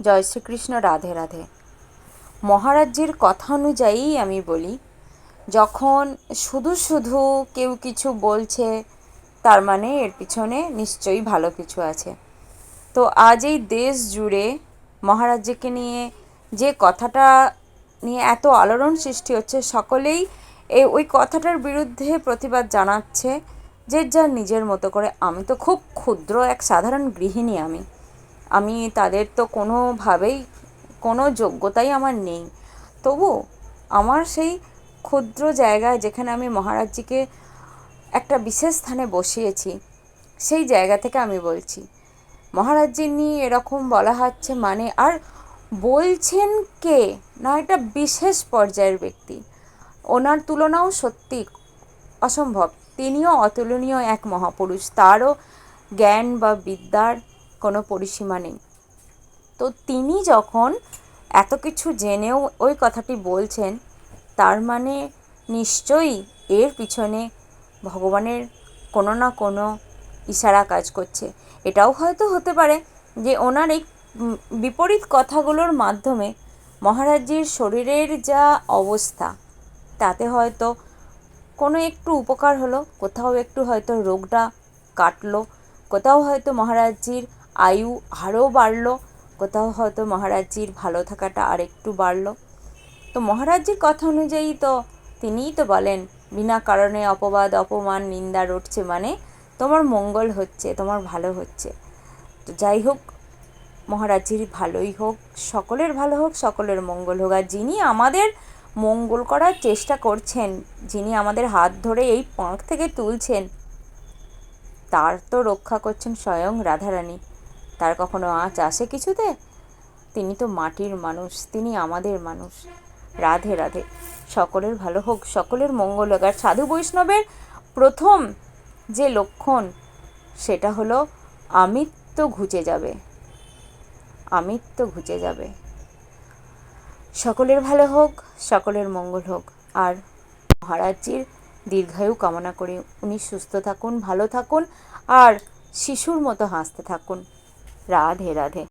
জয় শ্রীকৃষ্ণ। রাধে রাধে। মহারাজজির কথা অনুযায়ী আমি বলি, যখন শুধু শুধু কেউ কিছু বলছে, তার মানে এর পিছনে নিশ্চয়ই ভালো কিছু আছে। তো আজ এই দেশ জুড়ে মহারাজজিকে নিয়ে যে কথাটা নিয়ে এত আলোড়ন সৃষ্টি হচ্ছে, সকলেই ওই কথাটার বিরুদ্ধে প্রতিবাদ জানাচ্ছে, যে যার নিজের মতো করে। আমি তো খুব ক্ষুদ্র এক সাধারণ গৃহিণী। আমি তাদের তো কোনোভাবেই কোনো যোগ্যতাই আমার নেই। তবু আমার সেই ক্ষুদ্র জায়গায়, যেখানে আমি মহারাজজিকে একটা বিশেষ স্থানে বসিয়েছি, সেই জায়গা থেকে আমি বলছি, মহারাজজি নিয়ে এরকম বলা হচ্ছে মানে, আর বলছেন কে না, একটা বিশেষ পর্যায়ের ব্যক্তি। ওনার তুলনাও সত্যি অসম্ভব। তিনিও অতুলনীয় এক মহাপুরুষ। তারও জ্ঞান বা বিদ্যার কোনো পরিসীমা নেই। তো তিনি যখন এত কিছু জেনেও ওই কথাটি বলছেন, তার মানে নিশ্চয়ই এর পিছনে ভগবানের কোনো না কোনো ইশারা কাজ করছে। এটাও হয়তো হতে পারে যে ওনার এই বিপরীত কথাগুলোর মাধ্যমে মহারাজজির শরীরের যা অবস্থা, তাতে হয়তো কোনো একটু উপকার হলো, কোথাও একটু হয়তো রোগটা কাটলো, কোথাও হয়তো মহারাজজির আয়ু আরও বাড়লো, কোথাও হয়তো মহারাজজির ভালো থাকাটা আরেকটু বাড়লো। তো মহারাজজির কথা অনুযায়ী তো তিনিই তো বলেন, বিনা কারণে অপবাদ, অপমান, নিন্দা রটছে মানে তোমার মঙ্গল হচ্ছে, তোমার ভালো হচ্ছে। তো যাই হোক, মহারাজজির ভালোই হোক, সকলের ভালো হোক, সকলের মঙ্গল হোক। আর যিনি আমাদের মঙ্গল করার চেষ্টা করছেন, যিনি আমাদের হাত ধরে এই পাঁক থেকে তুলছেন, তার তো রক্ষা করছেন স্বয়ং রাধারানী। তার কখনো আঁচ আসে কিছুতে? তিনি তো মাটির মানুষ, তিনি আমাদের মানুষ। রাধে রাধে। সকলের ভালো হোক, সকলের মঙ্গল হোক। আর সাধু বৈষ্ণবের প্রথম যে লক্ষণ, সেটা হলো আমিত্ব ঘুচে যাবে, আমিত্ব ঘুচে যাবে। সকলের ভালো হোক, সকলের মঙ্গল হোক। আর মহারাজজির দীর্ঘায়ু কামনা করি। উনি সুস্থ থাকুন, ভালো থাকুন, আর শিশুর মতো হাসতে থাকুন। রাধে রাধে।